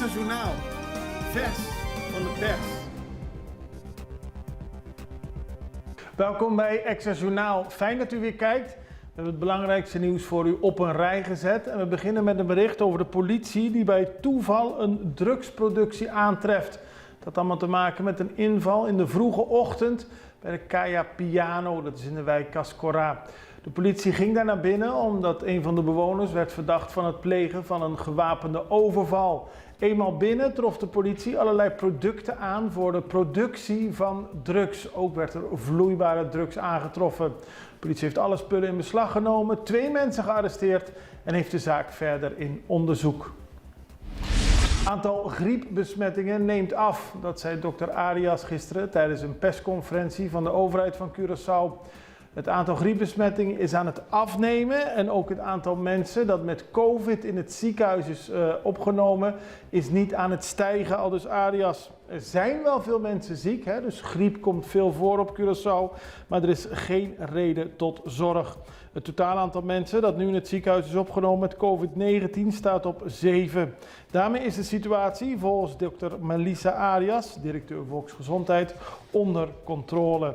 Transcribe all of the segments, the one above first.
Extra Journaal, vers van de pers. Welkom bij Extra Journaal. Fijn dat u weer kijkt. We hebben het belangrijkste nieuws voor u op een rij gezet. En we beginnen met een bericht over de politie die bij toeval een drugsproductie aantreft. Dat had allemaal te maken met een inval in de vroege ochtend bij de Kaya Piano, dat is in de wijk Cascora. De politie ging daar naar binnen omdat een van de bewoners werd verdacht van het plegen van een gewapende overval. Eenmaal binnen trof de politie allerlei producten aan voor de productie van drugs. Ook werd er vloeibare drugs aangetroffen. De politie heeft alle spullen in beslag genomen, 2 mensen gearresteerd en heeft de zaak verder in onderzoek. Het aantal griepbesmettingen neemt af. Dat zei dokter Arias gisteren tijdens een persconferentie van de overheid van Curaçao. Het aantal griepbesmettingen is aan het afnemen en ook het aantal mensen dat met COVID in het ziekenhuis is opgenomen is niet aan het stijgen, aldus Arias. Er zijn wel veel mensen ziek, dus griep komt veel voor op Curaçao, maar er is geen reden tot zorg. Het totaal aantal mensen dat nu in het ziekenhuis is opgenomen met COVID-19 staat op 7. Daarmee is de situatie volgens dokter Melissa Arias, directeur Volksgezondheid, onder controle.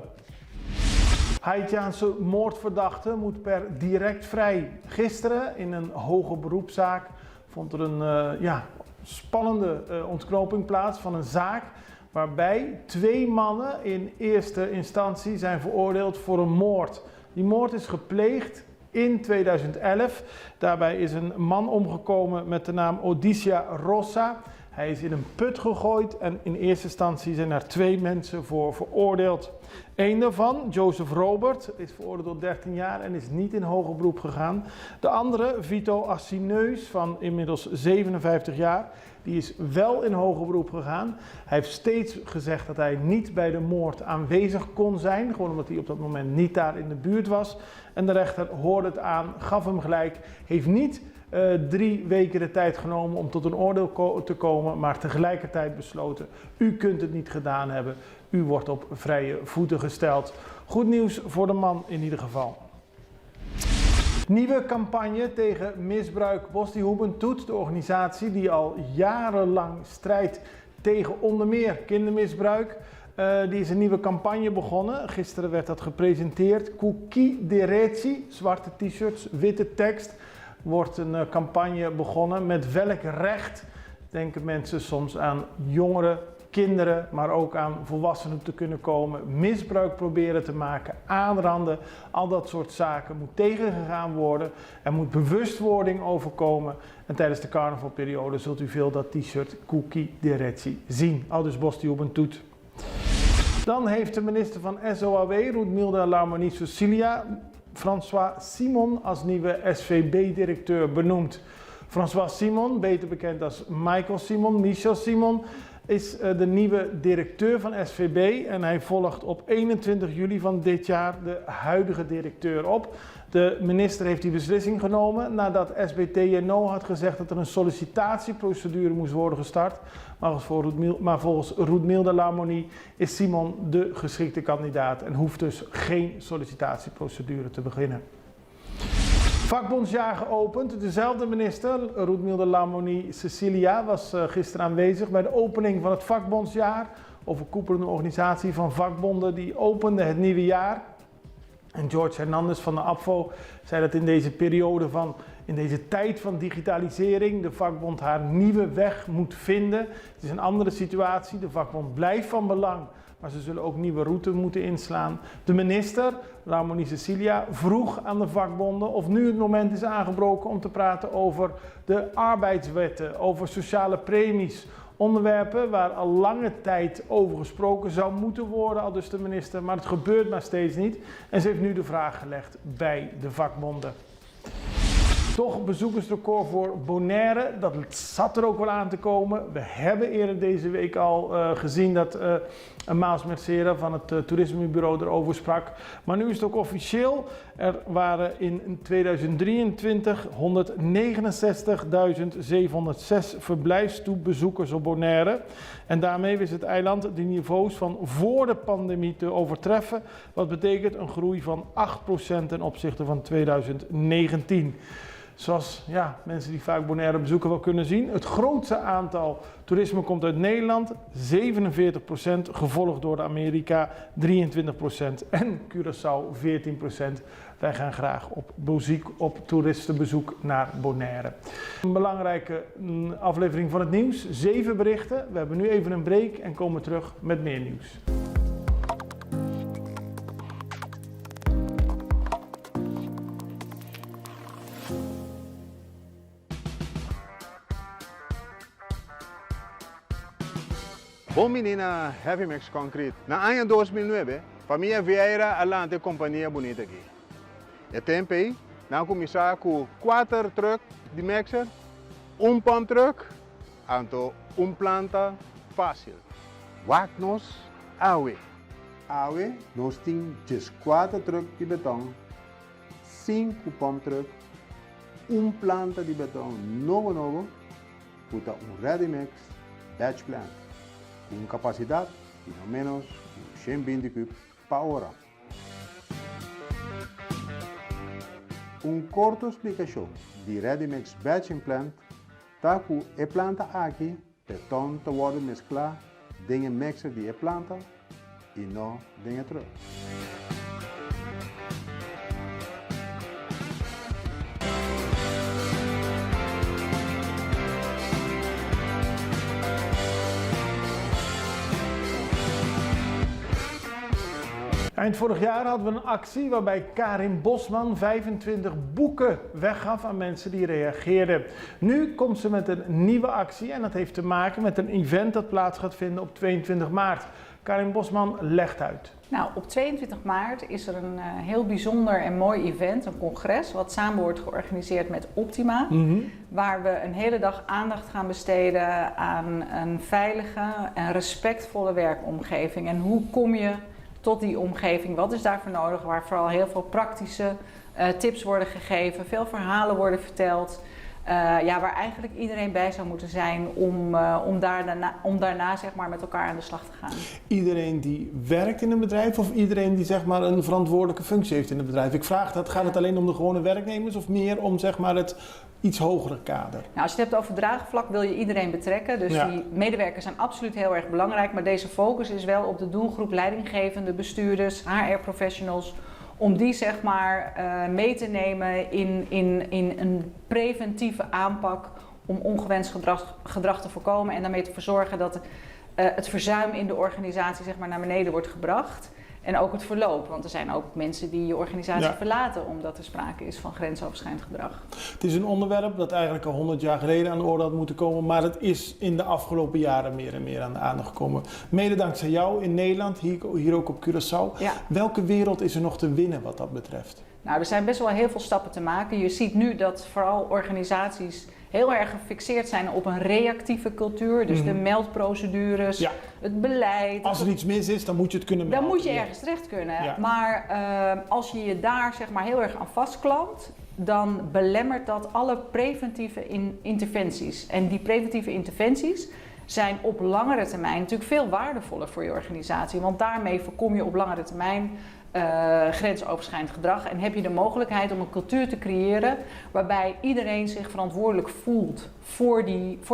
Haitiaanse moordverdachte moet per direct vrij. Gisteren in een hoge beroepszaak vond er een spannende ontknoping plaats van een zaak waarbij 2 mannen in eerste instantie zijn veroordeeld voor een moord. Die moord is gepleegd in 2011. Daarbij is een man omgekomen met de naam Odisha Rossa. Hij is in een put gegooid en in eerste instantie zijn er 2 mensen voor veroordeeld. Eén daarvan, Joseph Robert, is veroordeeld tot 13 jaar en is niet in hoger beroep gegaan. De andere, Vito Assineus, van inmiddels 57 jaar, die is wel in hoger beroep gegaan. Hij heeft steeds gezegd dat hij niet bij de moord aanwezig kon zijn, gewoon omdat hij op dat moment niet daar in de buurt was. En de rechter hoorde het aan, gaf hem gelijk, heeft niet 3 weken de tijd genomen om tot een oordeel te komen, maar tegelijkertijd besloten, u kunt het niet gedaan hebben, u wordt op vrije voeten gesteld. Goed nieuws voor de man in ieder geval. Nieuwe campagne tegen misbruik. Bosti Juventud, de organisatie die al jarenlang strijdt tegen onder meer kindermisbruik, die is een nieuwe campagne begonnen. Gisteren werd dat gepresenteerd. Kuki Dereci, zwarte t-shirts, witte tekst. Wordt een campagne begonnen. Met welk recht denken mensen soms aan jongeren, kinderen, maar ook aan volwassenen te kunnen komen. Misbruik proberen te maken, aanranden, al dat soort zaken moet tegengegaan worden. Er moet bewustwording overkomen. En tijdens de carnavalperiode zult u veel dat t-shirt Kuki Dereci zien. Aldus Bosti Juventud. Dan heeft de minister van SOAW, Roetmilde Larmonie Cecilia, François Simon als nieuwe SVB-directeur benoemd. François Simon, beter bekend als Michel Simon, is de nieuwe directeur van SVB en hij volgt op 21 juli van dit jaar de huidige directeur op. De minister heeft die beslissing genomen nadat SBTNO had gezegd dat er een sollicitatieprocedure moest worden gestart. Maar volgens Roetmilde Larmonie is Simon de geschikte kandidaat en hoeft dus geen sollicitatieprocedure te beginnen. Vakbondsjaar geopend. Dezelfde minister, Roetmilde Larmonie Cecilia, was gisteren aanwezig bij de opening van het vakbondsjaar. Overkoepelende organisatie van vakbonden die opende het nieuwe jaar. En George Hernandez van de APVO zei dat in deze tijd van digitalisering de vakbond haar nieuwe weg moet vinden. Het is een andere situatie. De vakbond blijft van belang, maar ze zullen ook nieuwe routes moeten inslaan. De minister, Larmonie Cecilia, vroeg aan de vakbonden of nu het moment is aangebroken om te praten over de arbeidswetten, over sociale premies. Onderwerpen waar al lange tijd over gesproken zou moeten worden, aldus de minister, maar het gebeurt maar steeds niet. En ze heeft nu de vraag gelegd bij de vakbonden. Toch bezoekersrecord voor Bonaire, dat zat er ook wel aan te komen. We hebben eerder deze week al gezien dat Maas Mercera van het toerismebureau erover sprak. Maar nu is het ook officieel. Er waren in 2023 169.706 verblijfstoebezoekers op Bonaire. En daarmee wist het eiland de niveaus van voor de pandemie te overtreffen. Wat betekent een groei van 8% ten opzichte van 2019. Zoals mensen die vaak Bonaire bezoeken wel kunnen zien. Het grootste aantal toerisme komt uit Nederland, 47%, gevolgd door Amerika 23% en Curaçao 14%. Wij gaan graag op toeristenbezoek naar Bonaire. Een belangrijke aflevering van het nieuws, 7 berichten. We hebben nu even een break en komen terug met meer nieuws. Bom menina Heavy Mix Concrete. Na ano 2009, família Vieira alante companhia bonita aqui. E tempo aí, nós começamos com 4 trucks de mixer, pump truck, então planta fácil. Wagnos Awe. Awe, nós temos 4 trucks de beton, 5 pump truck, planta de beton novo, puta ready mix batch plant. Com capacidade de no menos 120 cubos por hora. Corta explicação de Ready Mix Batching Plant, tá com a planta aqui, beton te worden mesclado, dengan mixer de a planta e não dengan truck. Eind vorig jaar hadden we een actie waarbij Karin Bosman 25 boeken weggaf aan mensen die reageerden. Nu komt ze met een nieuwe actie en dat heeft te maken met een event dat plaats gaat vinden op 22 maart. Karin Bosman legt uit. Nou, op 22 maart is er een heel bijzonder en mooi event, een congres, wat samen wordt georganiseerd met Optima. Waar we een hele dag aandacht gaan besteden aan een veilige en respectvolle werkomgeving. En hoe kom je tot die omgeving, wat is daarvoor nodig, waar vooral heel veel praktische tips worden gegeven, veel verhalen worden verteld. Waar eigenlijk iedereen bij zou moeten zijn om daarna zeg maar, met elkaar aan de slag te gaan. Iedereen die werkt in een bedrijf of iedereen die zeg maar, een verantwoordelijke functie heeft in het bedrijf? Ik vraag dat, gaat het alleen om de gewone werknemers of meer om zeg maar, het iets hogere kader? Nou, als je het hebt over draagvlak wil je iedereen betrekken. Dus die medewerkers zijn absoluut heel erg belangrijk. Maar deze focus is wel op de doelgroep leidinggevende, bestuurders, HR-professionals. Om die zeg maar mee te nemen in een preventieve aanpak om ongewenst gedrag te voorkomen. En daarmee te verzorgen dat het verzuim in de organisatie zeg maar, naar beneden wordt gebracht. En ook het verloop, want er zijn ook mensen die je organisatie verlaten omdat er sprake is van grensoverschrijdend gedrag. Het is een onderwerp dat eigenlijk al 100 jaar geleden aan de orde had moeten komen, maar het is in de afgelopen jaren meer en meer aan de aandacht gekomen. Mede dankzij jou in Nederland, hier ook op Curaçao. Ja. Welke wereld is er nog te winnen wat dat betreft? Nou, er zijn best wel heel veel stappen te maken. Je ziet nu dat vooral organisaties heel erg gefixeerd zijn op een reactieve cultuur. Dus de meldprocedures, het beleid. Als er iets mis is, dan moet je het kunnen melden. Dan moet je ergens terecht kunnen. Ja. Maar als je je daar zeg maar, heel erg aan vastklampt, dan belemmert dat alle preventieve interventies. En die preventieve interventies zijn op langere termijn natuurlijk veel waardevoller voor je organisatie. Want daarmee voorkom je op langere termijn grensoverschrijdend gedrag en heb je de mogelijkheid om een cultuur te creëren waarbij iedereen zich verantwoordelijk voelt voor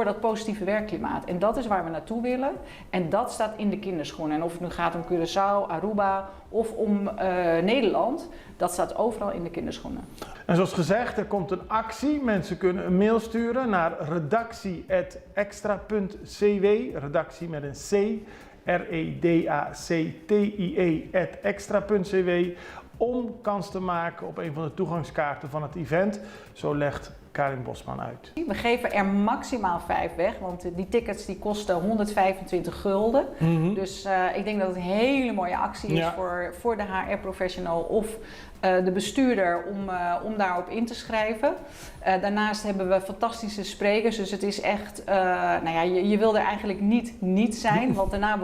dat positieve werkklimaat. En dat is waar we naartoe willen en dat staat in de kinderschoenen. En of het nu gaat om Curaçao, Aruba of om Nederland, dat staat overal in de kinderschoenen. En zoals gezegd, er komt een actie. Mensen kunnen een mail sturen naar redactie@extra.cw, redactie met een C. redactie@extra.cw om kans te maken op een van de toegangskaarten van het event. Zo legt Karin Bosman uit. We geven er maximaal 5 weg, want die tickets die kosten 125 gulden. Dus ik denk dat het een hele mooie actie is voor de HR-professional of de bestuurder om daarop in te schrijven. Daarnaast hebben we fantastische sprekers, dus het is echt, je wil er eigenlijk niet zijn, want daarna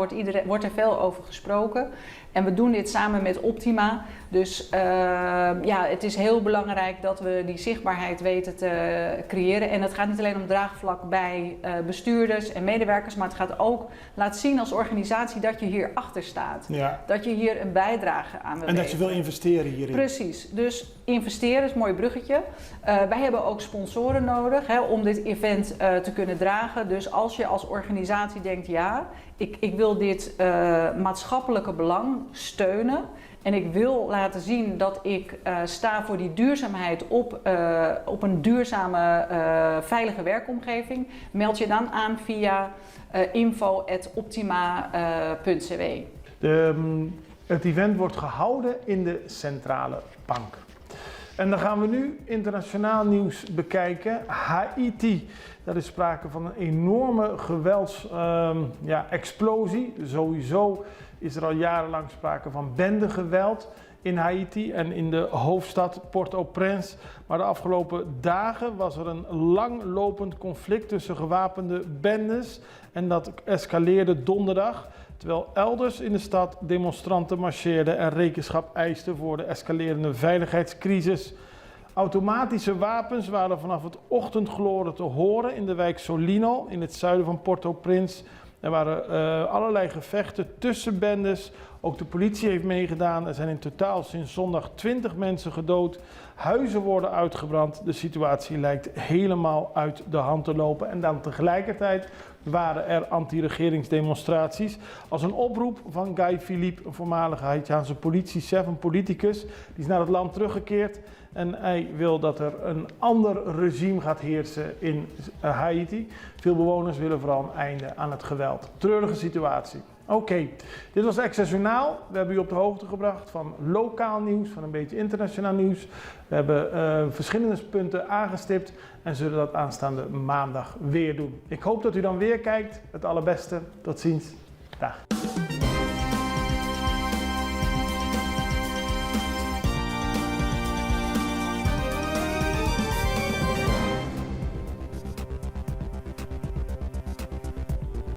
wordt er veel over gesproken. En we doen dit samen met Optima, dus het is heel belangrijk dat we die zichtbaarheid weten te creëren. En het gaat niet alleen om draagvlak bij bestuurders en medewerkers, maar het gaat ook laten zien als organisatie dat je hier achter staat. Ja. Dat je hier een bijdrage aan wil leveren. En dat je wil investeren hierin. Precies, dus investeren is een mooi bruggetje. Wij hebben ook sponsoren nodig om dit event te kunnen dragen. Dus als je als organisatie denkt, ja, ik wil dit maatschappelijke belang steunen. En ik wil laten zien dat ik sta voor die duurzaamheid op een duurzame, veilige werkomgeving. Meld je dan aan via info@optima.cw. Het event wordt gehouden in de Centrale Bank. En dan gaan we nu internationaal nieuws bekijken. Haiti. Daar is sprake van een enorme geweldsexplosie. Sowieso is er al jarenlang sprake van bendegeweld in Haiti en in de hoofdstad Port-au-Prince. Maar de afgelopen dagen was er een langlopend conflict tussen gewapende bendes. En dat escaleerde donderdag. Terwijl elders in de stad demonstranten marcheerden en rekenschap eisten voor de escalerende veiligheidscrisis. Automatische wapens waren vanaf het ochtendgloren te horen in de wijk Solino in het zuiden van Port-au-Prince. Er waren allerlei gevechten tussen bendes. Ook de politie heeft meegedaan. Er zijn in totaal sinds zondag 20 mensen gedood. Huizen worden uitgebrand. De situatie lijkt helemaal uit de hand te lopen. En dan tegelijkertijd waren er anti-regeringsdemonstraties. Als een oproep van Guy Philippe, een voormalige Haitiaanse politiechef, een politicus. Die is naar het land teruggekeerd. En hij wil dat er een ander regime gaat heersen in Haiti. Veel bewoners willen vooral een einde aan het geweld. Treurige situatie. Oké, dit was Access Journaal. We hebben u op de hoogte gebracht van lokaal nieuws, van een beetje internationaal nieuws. We hebben verschillende punten aangestipt en zullen dat aanstaande maandag weer doen. Ik hoop dat u dan weer kijkt. Het allerbeste. Tot ziens. Dag.